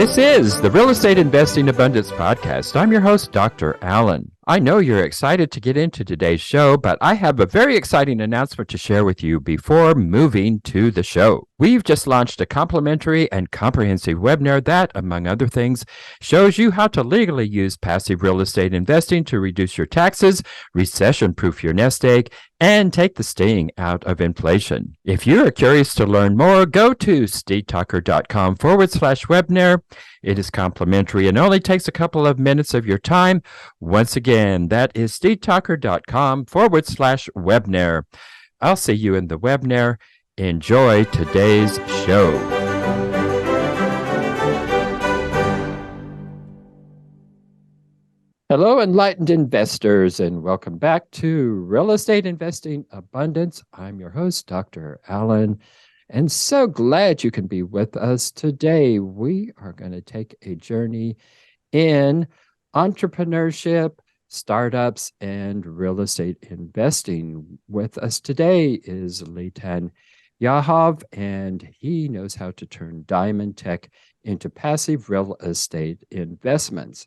This is the Real Estate Investing Abundance Podcast. I'm your host, Dr. Allen. I know you're excited to get into today's show, but I have a very exciting announcement to share with you before moving to the show. We've just launched a complimentary and comprehensive webinar that, among other things, shows you how to legally use passive real estate investing to reduce your taxes, recession-proof your nest egg, and take the sting out of inflation. If you're curious to learn more, go to stevetalker.com/webinar. It is complimentary and only takes a couple of minutes of your time. Once again, that is stevetalker.com/webinar. I'll see you in the webinar. Enjoy today's show. Hello, enlightened investors, and welcome back to Real Estate Investing Abundance. I'm your host, Dr. Allen, and so glad you can be with us today. We are going to take a journey in entrepreneurship, startups, and real estate investing. With us today is Litan Yahav, and he knows how to turn diamond tech into passive real estate investments.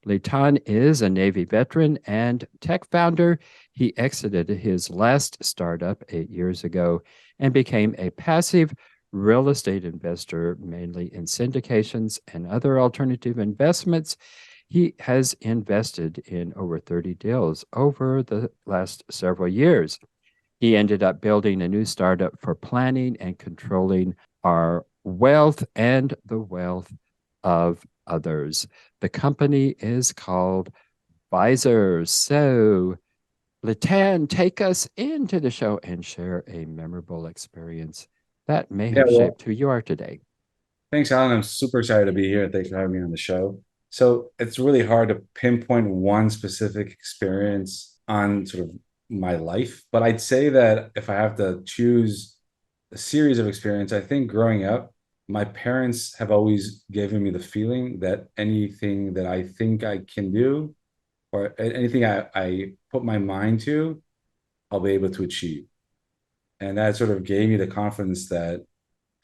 Litan is a Navy veteran and tech founder. He exited his last startup 8 years ago and became a passive real estate investor, mainly in syndications and other alternative investments. He has invested in over 30 deals over the last several years. He ended up building a new startup for planning and controlling our wealth and the wealth of others. The company is called Vyzer. So, Litan, take us into the show and share a memorable experience that may have shaped who you are today. Thanks, Alan. I'm super excited to be here. Thanks for having me on the show. So it's really hard to pinpoint one specific experience on sort of my life, but I'd say that if I have to choose a series of experience, I think growing up, my parents have always given me the feeling that anything that I think I can do or anything I put my mind to, I'll be able to achieve. And that sort of gave me the confidence that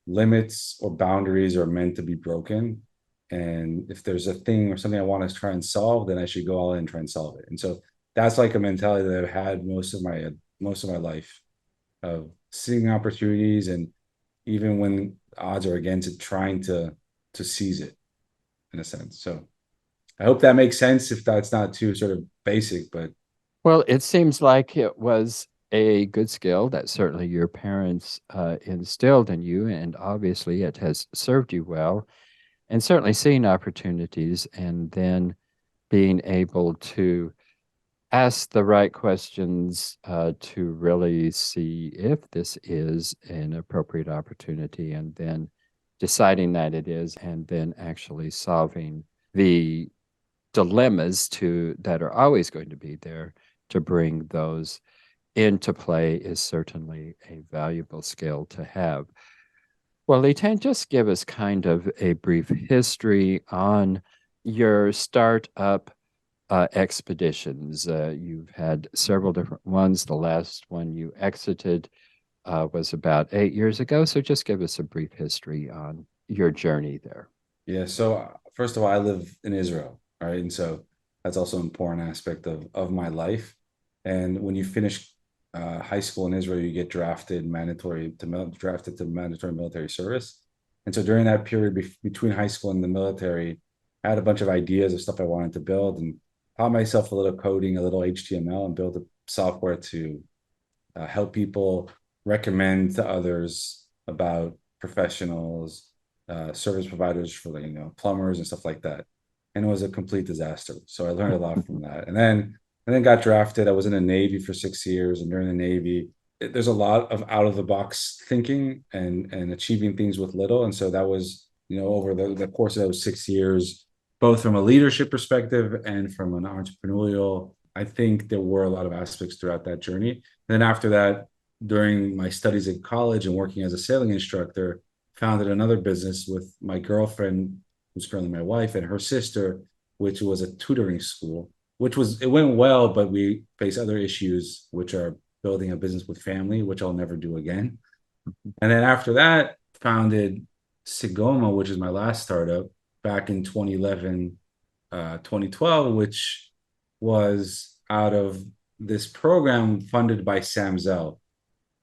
limits or boundaries are meant to be broken. And if there's a thing or something I want to try and solve, then I should go all in and try and solve it. And so that's like a mentality that I've had most of my life, of seeing opportunities, and even when odds are against it, trying to seize it in a sense. So I hope that makes sense, if that's not too sort of basic, but. Well, it seems like it was a good skill that certainly your parents instilled in you, and obviously it has served you well, and certainly seeing opportunities and then being able to ask the right questions to really see if this is an appropriate opportunity, and then deciding that it is, and then actually solving the dilemmas that are always going to be there to bring those into play is certainly a valuable skill to have. Well, Litan, just give us kind of a brief history on your startup expeditions. You've had several different ones. The last one you exited was about 8 years ago. So just give us a brief history on your journey there. Yeah. So first of all, I live in Israel, right? And so that's also an important aspect of my life. And when you finish high school in Israel, you get drafted to mandatory military service. And so during that period between high school and the military, I had a bunch of ideas of stuff I wanted to build, and taught myself a little coding, a little HTML, and built a software to help people recommend to others about professionals, service providers for plumbers and stuff like that. And it was a complete disaster. So I learned a lot from that. And then got drafted. I was in the Navy for 6 years, and during the Navy, there's a lot of out of the box thinking and achieving things with little. And so that was, over the course of those 6 years, both from a leadership perspective and from an entrepreneurial, I think there were a lot of aspects throughout that journey. And then after that, during my studies in college and working as a sailing instructor, founded another business with my girlfriend, who's currently my wife, and her sister, which was a tutoring school, it went well, but we face other issues, which are building a business with family, which I'll never do again. And then after that, founded Sigoma, which is my last startup, back in 2011, 2012, which was out of this program funded by Sam Zell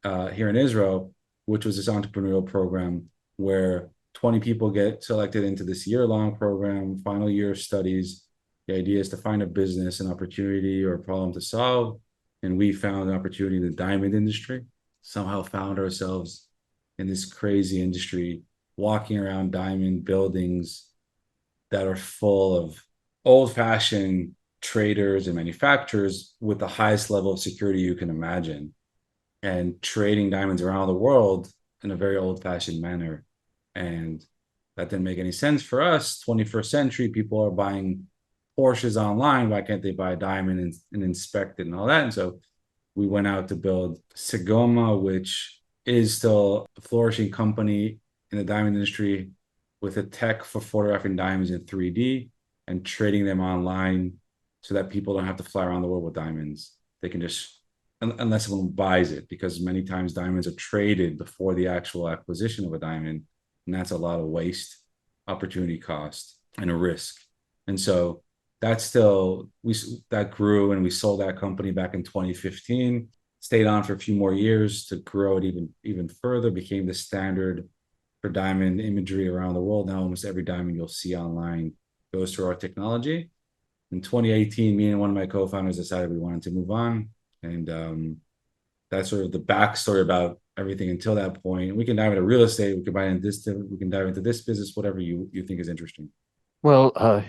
here in Israel, which was this entrepreneurial program where 20 people get selected into this year-long program, final year of studies. The idea is to find a business, an opportunity, or a problem to solve. And we found an opportunity in the diamond industry, somehow found ourselves in this crazy industry, walking around diamond buildings that are full of old-fashioned traders and manufacturers with the highest level of security you can imagine, and trading diamonds around the world in a very old-fashioned manner. And that didn't make any sense for us. 21st century, people are buying Porsches online. Why can't they buy a diamond and inspect it and all that? And so we went out to build Sigoma, which is still a flourishing company in the diamond industry with a tech for photographing diamonds in 3D and trading them online so that people don't have to fly around the world with diamonds. They can just, unless someone buys it, because many times diamonds are traded before the actual acquisition of a diamond. And that's a lot of waste, opportunity cost, and a risk. And so that's still, that grew, and we sold that company back in 2015, stayed on for a few more years to grow it even further, became the standard for diamond imagery around the world. Now almost every diamond you'll see online goes through our technology. In 2018, me and one of my co-founders decided we wanted to move on. And that's sort of the backstory about everything until that point. We can dive into real estate, we can we can dive into this business, whatever you think is interesting. Well,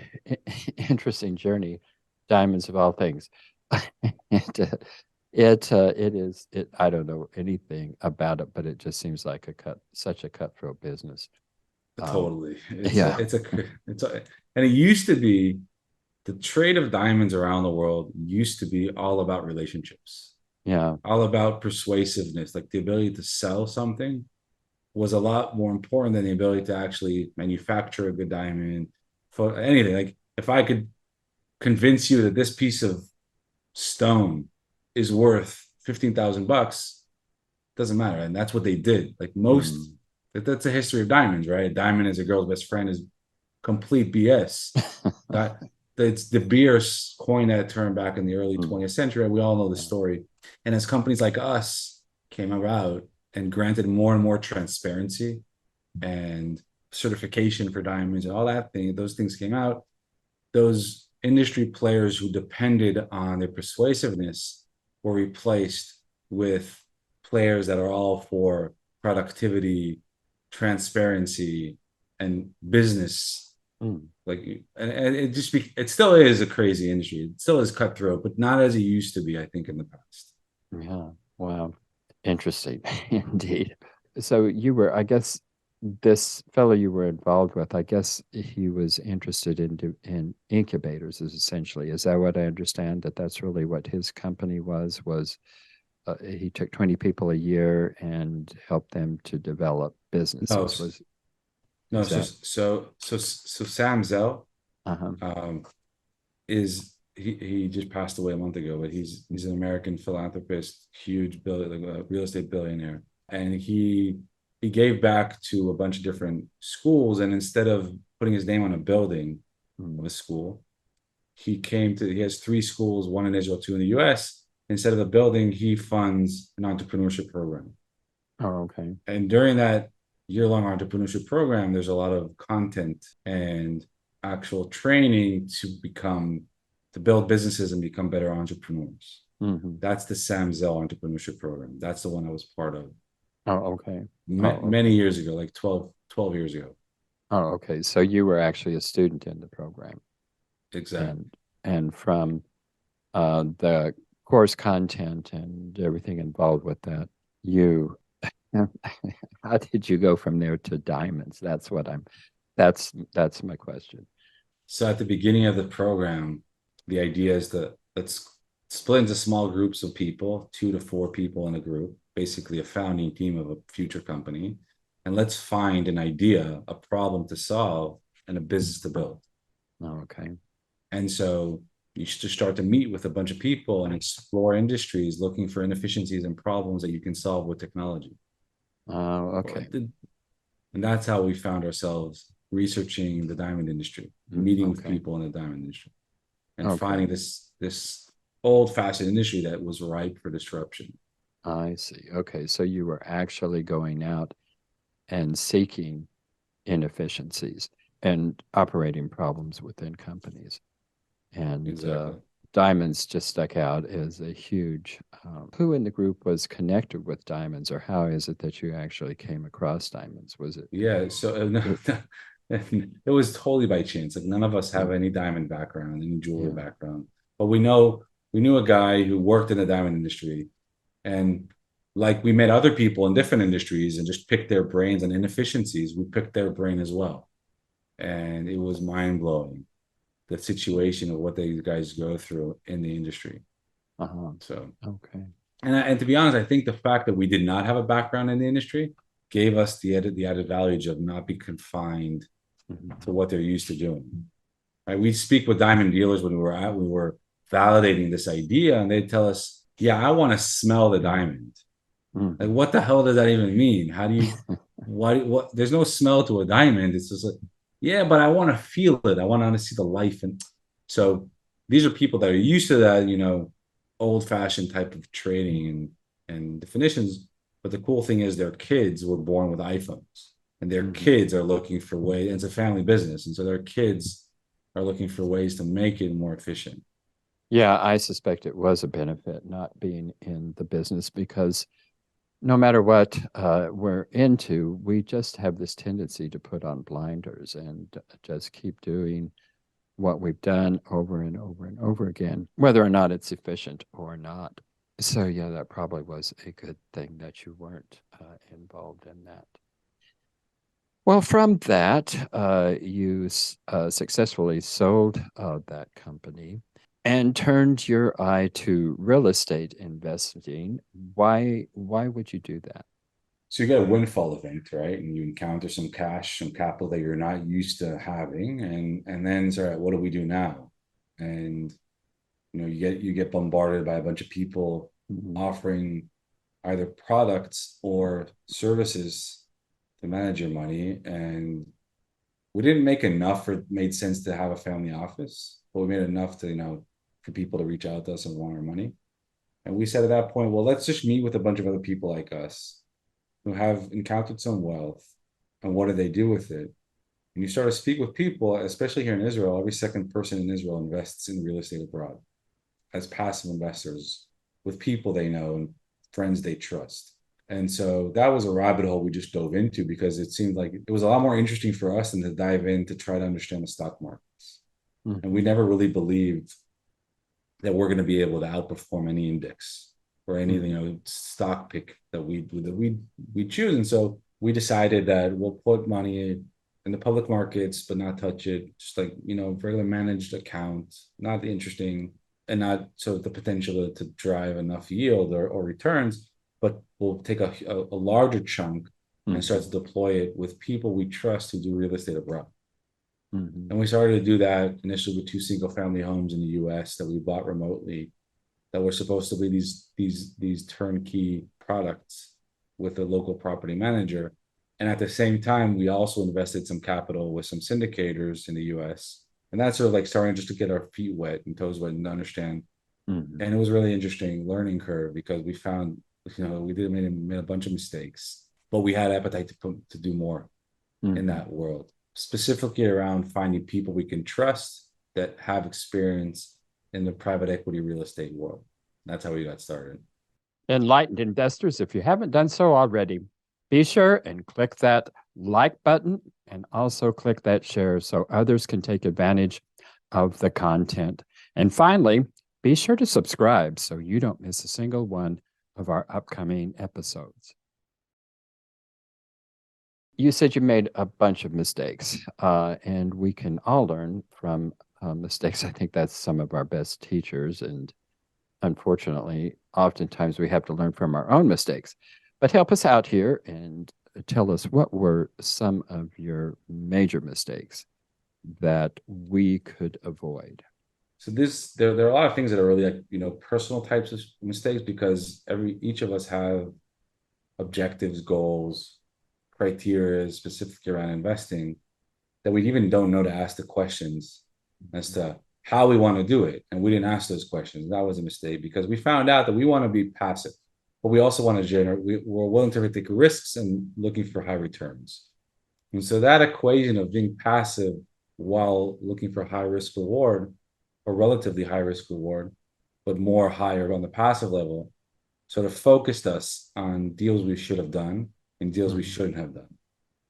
interesting journey, diamonds of all things. it, it is. I don't know anything about it, but it just seems like such a cutthroat business. Totally, Yeah. And it used to be, the trade of diamonds around the world used to be all about relationships. Yeah. All about persuasiveness, like the ability to sell something was a lot more important than the ability to actually manufacture a good diamond for anything. Like if I could convince you that this piece of stone is worth $15,000, doesn't matter. And that's what they did. Like most, that's a history of diamonds, right? A diamond is a girl's best friend is complete BS. That it's De Beers coined that term back in the early 20th century. And we all know the story. And as companies like us came about and granted more and more transparency and certification for diamonds and all that thing, those things came out, those industry players who depended on their persuasiveness were replaced with players that are all for productivity, transparency, and business. Like, and it still is a crazy industry. It still is cutthroat, but not as it used to be, I think, in the past. Yeah. Wow. Interesting indeed. So you were, I guess, this fellow you were involved with, I guess he was interested in incubators, is essentially. Is that what I understand? That's really what his company was he took 20 people a year and helped them to develop businesses. So Sam Zell Uh-huh. is he just passed away a month ago, but he's an American philanthropist, huge real estate billionaire, and he gave back to a bunch of different schools, and instead of putting his name on a building of a school, he has 3 schools, one in Israel, 2 in the US. Instead of a building, he funds an entrepreneurship program. Oh, okay. And during that year-long entrepreneurship program, there's a lot of content and actual training to build businesses and become better entrepreneurs. That's the Sam Zell entrepreneurship program. That's the one I was part of. Oh, okay. Many years ago, like 12 years ago. Oh, okay. So you were actually a student in the program. Exactly. And from the course content and everything involved with that, how did you go from there to diamonds? That's my question. So at the beginning of the program, the idea is that let's split into small groups of people, 2 to 4 people in a group, basically a founding team of a future company. And let's find an idea, a problem to solve, and a business to build. Oh, okay. And so you should start to meet with a bunch of people and explore industries looking for inefficiencies and problems that you can solve with technology. Oh, okay. And that's how we found ourselves researching the diamond industry, meeting with Okay. people in the diamond industry, and Okay. finding this old-fashioned industry that was ripe for disruption. I see. Okay. So you were actually going out and seeking inefficiencies and operating problems within companies. And Exactly. diamonds just stuck out as a huge. Who in the group was connected with diamonds, or how is it that you actually came across diamonds? Was it? Yeah. So it it was totally by chance. Like none of us have mm, any diamond background, any jewelry yeah. background, but we knew a guy who worked in the diamond industry, and like we met other people in different industries and just picked their brains on inefficiencies. We picked their brain as well, and it was mind blowing the situation of what these guys go through in the industry. Uh-huh. So, Okay. and to be honest, I think the fact that we did not have a background in the industry gave us the added value of not be confined to Mhm. what they're used to doing. Right? We speak with diamond dealers when we were validating this idea, and they tell us, "Yeah, I want to smell the diamond." Like, Mhm. what the hell does that even mean? How do you, what, there's no smell to a diamond. It's just like, yeah, but I want to feel it. I want to see the life. And so these are people that are used to that, old fashioned type of trading and definitions. But the cool thing is their kids were born with iPhones and their Mhm. kids are looking for ways, and it's a family business. And so their kids are looking for ways to make it more efficient. Yeah, I suspect it was a benefit not being in the business because no matter what we're into, we just have this tendency to put on blinders and just keep doing what we've done over and over and over again, whether or not it's efficient or not. So, yeah, that probably was a good thing that you weren't involved in that. Well, from that, you successfully sold that company and turned your eye to real estate investing. Why would you do that? So you get a windfall event, right? And you encounter some cash, some capital that you're not used to having, and then it's all right, what do we do now? And you get bombarded by a bunch of people Mhm. offering either products or services to manage your money. And we didn't make enough for it made sense to have a family office, but we made enough to, for people to reach out to us and want our money. And we said at that point, well, let's just meet with a bunch of other people like us who have encountered some wealth, and what do they do with it? And you start to speak with people, especially here in Israel. Every second person in Israel invests in real estate abroad as passive investors with people they know and friends they trust. And so that was a rabbit hole we just dove into because it seemed like it was a lot more interesting for us than to dive in to try to understand the stock markets. And we Mhm. never really believed that we're going to be able to outperform any index or any Mhm. stock pick that we choose. And so we decided that we'll put money in the public markets, but not touch it, just like regular managed account, not interesting, and not so the potential to drive enough yield or returns. But we'll take a larger chunk and start Mhm. to deploy it with people we trust who do real estate abroad. Mhm. And we started to do that initially with two single family homes in the US that we bought remotely that were supposed to be these turnkey products with a local property manager. And at the same time, we also invested some capital with some syndicators in the US. And that's sort of like starting just to get our feet wet and toes wet and understand. Mhm. And it was really interesting learning curve because we found, we did made a bunch of mistakes, but we had appetite to do more in Mhm. that world, specifically around finding people we can trust that have experience in the private equity real estate world. That's how we got started. Enlightened investors, if you haven't done so already, be sure and click that like button and also click that share so others can take advantage of the content. And finally, be sure to subscribe so you don't miss a single one of our upcoming episodes. You said you made a bunch of mistakes, and we can all learn from mistakes. I think that's some of our best teachers. And unfortunately, oftentimes we have to learn from our own mistakes. But help us out here and tell us what were some of your major mistakes that we could avoid. So there are a lot of things that are really like personal types of mistakes because each of us have objectives, goals, criteria specific around investing that we even don't know to ask the questions as to how we want to do it. And we didn't ask those questions. That was a mistake because we found out that we want to be passive, but we also want to generate, we're willing to take risks and looking for high returns. And so that equation of being passive while looking for high risk reward or relatively high risk reward, but more higher on the passive level, sort of focused us on deals we should have done and deals we shouldn't have done.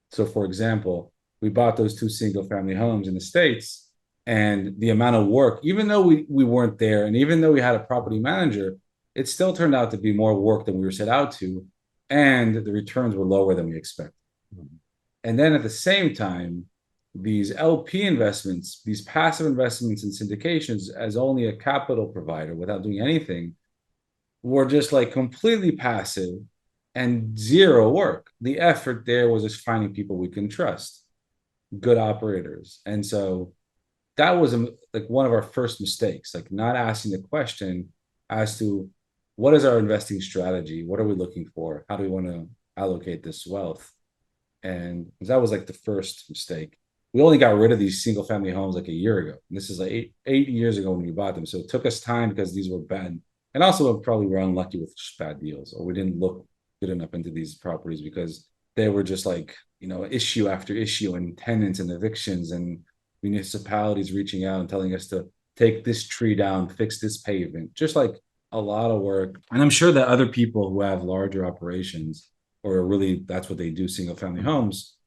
So, for example, we bought those 2 single family homes in the States, and the amount of work, even though we weren't there, and even though we had a property manager, it still turned out to be more work than we were set out to, and the returns were lower than we expected. And then at the same time, these LP investments, these passive investments in syndications as only a capital provider without doing anything, were just like completely passive and zero work. The effort there was just finding people we can trust, good operators. And so that was like one of our first mistakes, like not asking the question as to what is our investing strategy? What are we looking for? How do we want to allocate this wealth? And that was like the first mistake. We only got rid of these single family homes like a year ago. And this is like eight years ago when we bought them. So it took us time because these were bad. And also probably were unlucky with bad deals, or we didn't look good enough into these properties because they were just like, issue after issue, and tenants and evictions and municipalities reaching out and telling us to take this tree down, fix this pavement, just like a lot of work. And I'm sure that other people who have larger operations or really that's what they do, single family homes,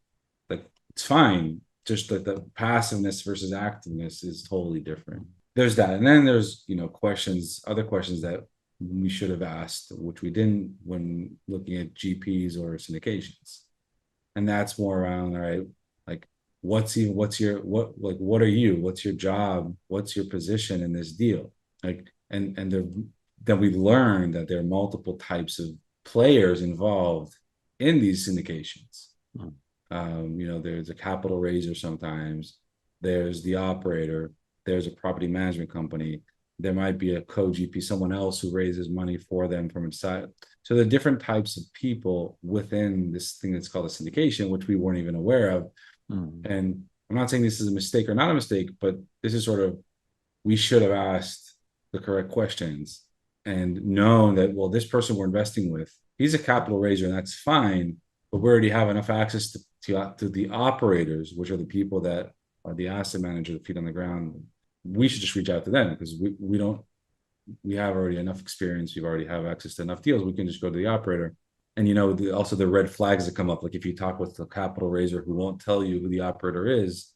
like it's fine. Just like the passiveness versus activeness is totally different. There's that. And then there's, other questions that we should have asked, which we didn't when looking at GPs or syndications. And that's more around, all right, like what are you? What's your job? What's your position in this deal? Like, then we learned that there are multiple types of players involved in these syndications. There's a capital raiser sometimes, there's the operator, there's a property management company, there might be a co-GP, someone else who raises money for them from inside. So there are different types of people within this thing that's called a syndication, which we weren't even aware of. And I'm not saying this is a mistake or not a mistake, but this is sort of, we should have asked the correct questions and known that, well, this person we're investing with, he's a capital raiser and that's fine, but we already have enough access to the operators, which are the people that are the asset manager, the feet on the ground. We should just reach out to them because we have already enough experience. We already have access to enough deals. We can just go to the operator. And, also the red flags that come up, like if you talk with the capital raiser who won't tell you who the operator is,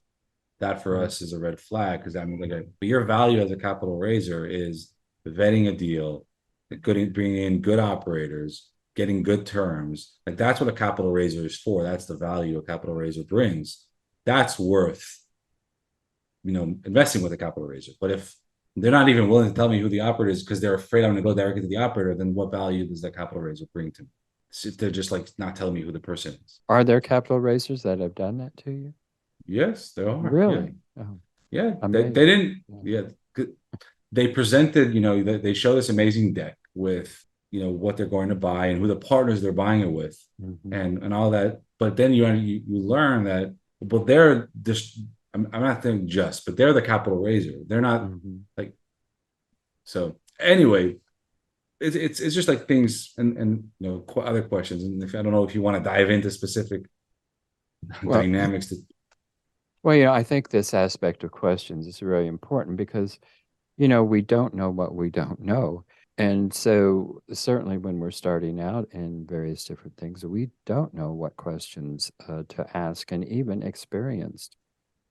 that for us is a red flag, because that means but your value as a capital raiser is vetting a deal, bringing in good operators, getting good terms. Like that's what a capital raiser is for. That's the value a capital raiser brings. That's worth, investing with a capital raiser. But if they're not even willing to tell me who the operator is because they're afraid I'm going to go directly to the operator, then what value does that capital raiser bring to me? If they're just like not telling me who the person is. Are there capital raisers that have done that to you? Yes, there are. Really? Yeah. They didn't. Yeah. They presented, they show this amazing deck with, what they're going to buy and who the partners they're buying it with, and all that. But then you learn that, but they're just, I'm not saying just, but they're the capital raiser. They're not like, so anyway, it's just like things and other questions. And I don't know if you want to dive into specific dynamics. Well, I think this aspect of questions is really important because, we don't know what we don't know. And so certainly when we're starting out in various different things, we don't know what questions to ask, and even experienced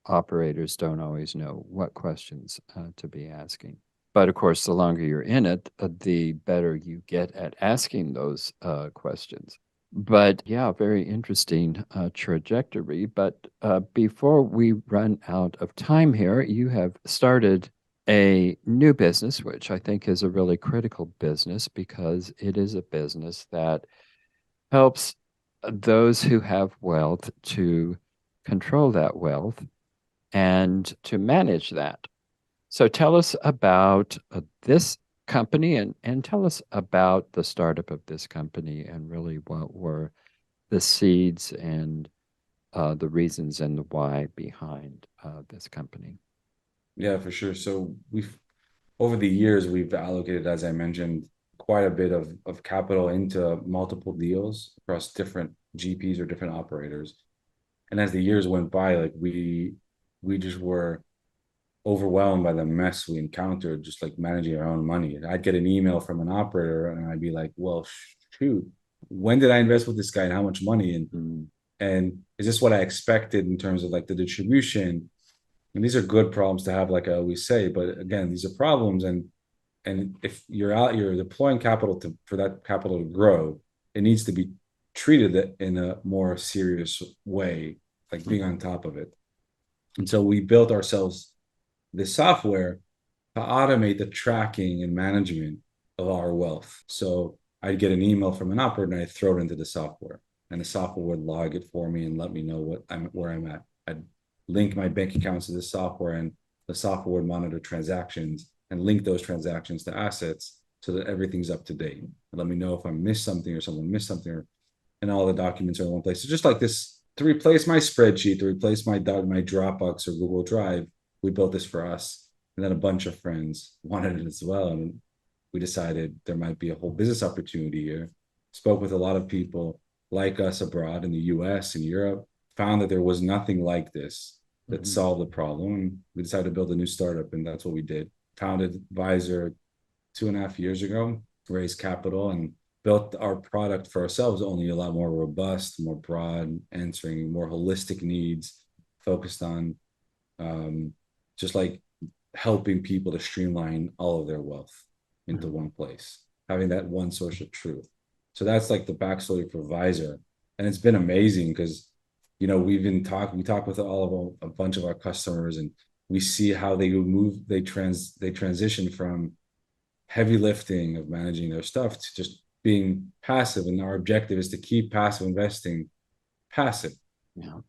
operators don't always know what questions to be asking. But of course, the longer you're in it, the better you get at asking those questions. But yeah, very interesting trajectory. But before we run out of time here, you have started a new business, which I think is a really critical business because it is a business that helps those who have wealth to control that wealth and to manage that. So tell us about this company and tell us about the startup of this company and really what were the seeds and the reasons and the why behind this company. Yeah, for sure. So we've over the years we've allocated, as I mentioned, quite a bit of capital into multiple deals across different GPs or different operators. And as the years went by, like we just were overwhelmed by the mess we encountered, just like managing our own money. I'd get an email from an operator, and I'd be like, "Well, shoot, when did I invest with this guy, and how much money, and is this what I expected in terms of like the distribution?" And these are good problems to have, like I always say. But again, these are problems, and if you're deploying capital for that capital to grow, it needs to be treated in a more serious way, like being on top of it. And so we built ourselves this software to automate the tracking and management of our wealth. So I'd get an email from an operator and I'd throw it into the software, and the software would log it for me and let me know where I'm at. I'd link my bank accounts to the software, and the software would monitor transactions and link those transactions to assets so that everything's up to date. And let me know if I missed something or someone missed something, and all the documents are in one place. So just like this, to replace my spreadsheet, to replace my Dropbox or Google Drive, we built this for us. And then a bunch of friends wanted it as well. And we decided there might be a whole business opportunity here. Spoke with a lot of people like us abroad in the US and Europe, found that there was nothing like this that solved the problem. And we decided to build a new startup, and that's what we did. Founded Vyzer 2.5 years ago, raised capital, and built our product for ourselves, only a lot more robust, more broad, answering more holistic needs, focused on just like helping people to streamline all of their wealth into one place, having that one source of truth. So that's like the backstory for Vyzer. And it's been amazing because, we talk with a bunch of our customers, and we see how they transition from heavy lifting of managing their stuff to just being passive. And our objective is to keep passive investing passive. Yeah.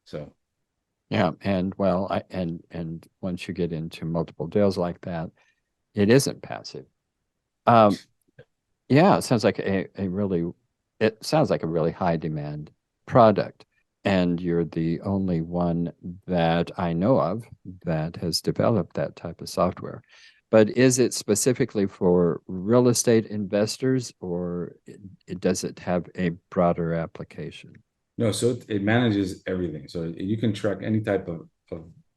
So. Yeah, and and once you get into multiple deals like that, it isn't passive. Yeah, it sounds like it sounds like a really high demand product, and you're the only one that I know of that has developed that type of software. But is it specifically for real estate investors, or does it have a broader application? No, so it manages everything. So you can track any type of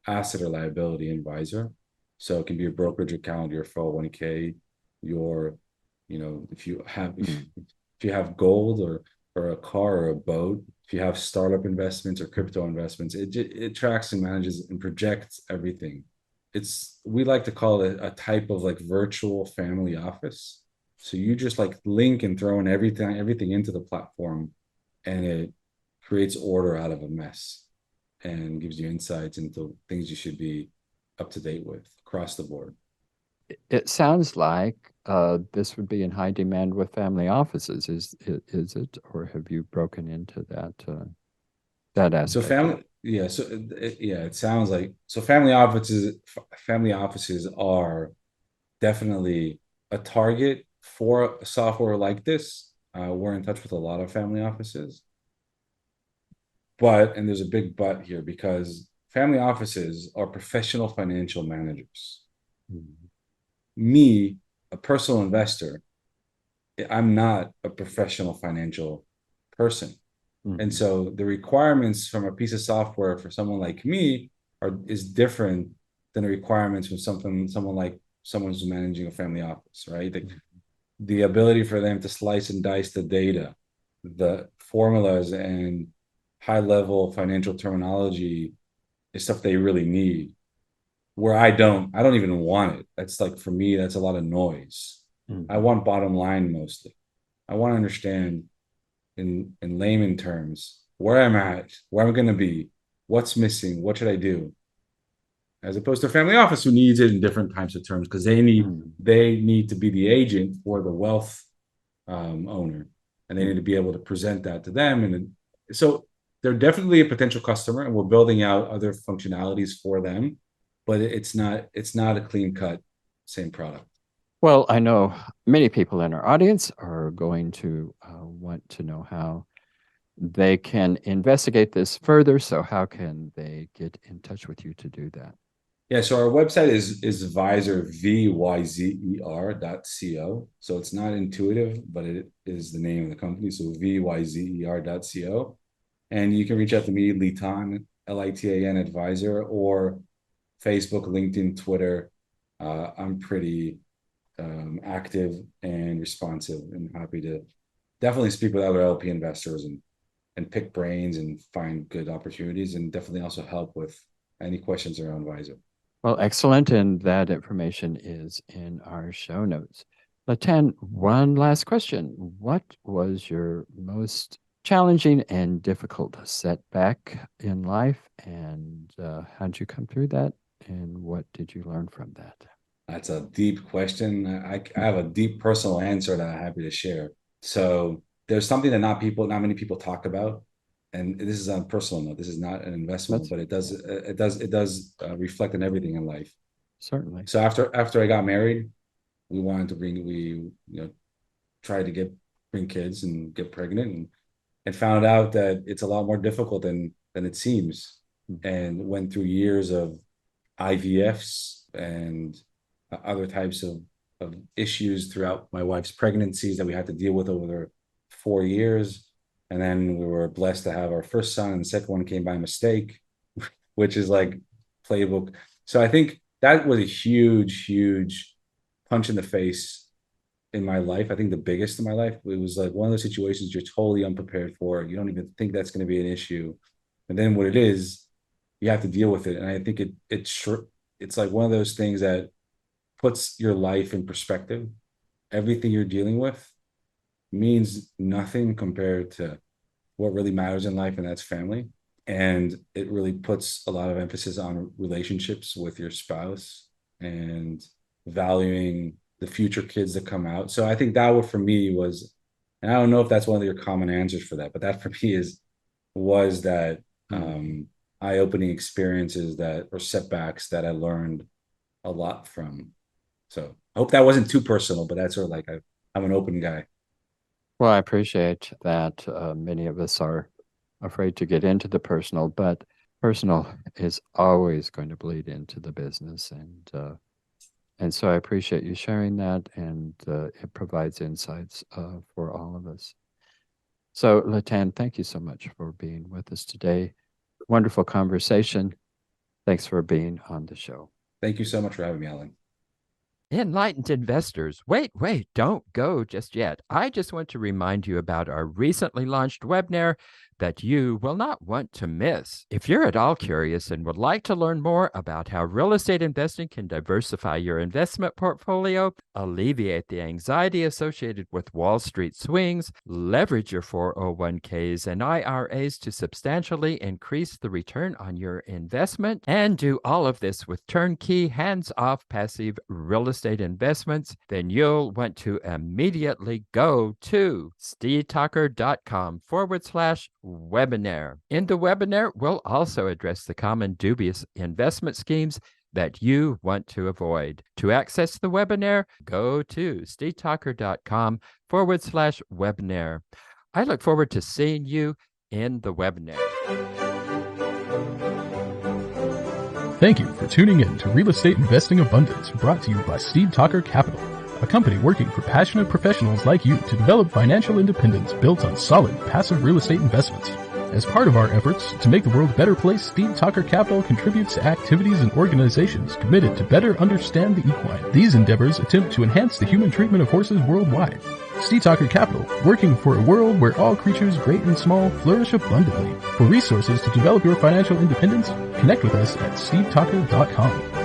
asset or liability in Vyzer. So it can be a brokerage account, your 401k, your, if you have gold or a car or a boat, if you have startup investments or crypto investments, it tracks and manages and projects everything. We like to call it a type of like virtual family office. So you just like link and throw in everything into the platform, and it creates order out of a mess and gives you insights into things you should be up to date with across the board. It sounds like this would be in high demand with family offices. Is it, or have you broken into that aspect? It sounds like family offices are definitely a target for a software like this. We're in touch with a lot of family offices. And there's a big but here, because family offices are professional financial managers. Me, a personal investor, I'm not a professional financial person. And so the requirements from a piece of software for someone like me is different than the requirements from someone who's managing a family office, right? The ability for them to slice and dice the data, the formulas, and high level financial terminology is stuff they really need, where I don't even want it. That's like, for me, that's a lot of noise. I want bottom line mostly. I want to understand in layman terms where I'm at, where I'm going to be, what's missing, what should I do, as opposed to a family office who needs it in different types of terms, because they need to be the agent for the wealth owner, and they need to be able to present that to them. And so they're definitely a potential customer, and we're building out other functionalities for them, but it's not a clean cut same product. Well, I know many people in our audience are going to want to know how they can investigate this further. So how can they get in touch with you to do that? Yeah, so our website is Vyzer, VYZER.co. So it's not intuitive, but it is the name of the company. So VYZER.co. And you can reach out to me, Litan, Litan Advisor, or Facebook, LinkedIn, Twitter. I'm pretty active and responsive and happy to definitely speak with other LP investors and pick brains and find good opportunities, and definitely also help with any questions around Vyzer. Well, excellent. And that information is in our show notes. Litan, one last question. What was your most challenging and difficult setback in life? And how did you come through that? And what did you learn from that? That's a deep question. I have a deep personal answer that I'm happy to share. So there's something that not many people talk about, and this is on a personal note. This is not an investment, but it does reflect on everything in life. Certainly. So after I got married, we tried to bring kids and get pregnant, and found out that it's a lot more difficult than it seems, and went through years of IVFs and other types of issues throughout my wife's pregnancies that we had to deal with over 4 years. And then we were blessed to have our first son, and the second one came by mistake, which is like playbook. So I think that was a huge, huge punch in the face in my life. I think the biggest in my life. It was like one of those situations you're totally unprepared for. You don't even think that's going to be an issue. And then what it is, you have to deal with it. And I think it's like one of those things that puts your life in perspective. Everything you're dealing with means nothing compared to what really matters in life, and that's family. And it really puts a lot of emphasis on relationships with your spouse and valuing the future kids that come out. So I think that for me was, and I don't know if that's one of your common answers for that, but that for me was that eye-opening experiences or setbacks that I learned a lot from. So I hope that wasn't too personal, but that's sort of like I'm an open guy. Well, I appreciate that. Many of us are afraid to get into the personal, but personal is always going to bleed into the business, and so I appreciate you sharing that, and it provides insights for all of us. So, Litan, thank you so much for being with us today. Wonderful conversation. Thanks for being on the show. Thank you so much for having me, Alan. Enlightened investors, wait, don't go just yet. I just want to remind you about our recently launched webinar that you will not want to miss. If you're at all curious and would like to learn more about how real estate investing can diversify your investment portfolio, alleviate the anxiety associated with Wall Street swings, leverage your 401ks and IRAs to substantially increase the return on your investment, and do all of this with turnkey, hands-off, passive real estate investments, then you'll want to immediately go to steedtalker.com/webinar. In the webinar, we'll also address the common dubious investment schemes that you want to avoid. To access the webinar, go to steedtalker.com/webinar. I look forward to seeing you in the webinar. Thank you for tuning in to Real Estate Investing Abundance, brought to you by Steed Talker Capital, a company working for passionate professionals like you to develop financial independence built on solid, passive real estate investments. As part of our efforts to make the world a better place, Steed Talker Capital contributes to activities and organizations committed to better understand the equine. These endeavors attempt to enhance the human treatment of horses worldwide. Steed Talker Capital, working for a world where all creatures, great and small, flourish abundantly. For resources to develop your financial independence, connect with us at steedtalker.com.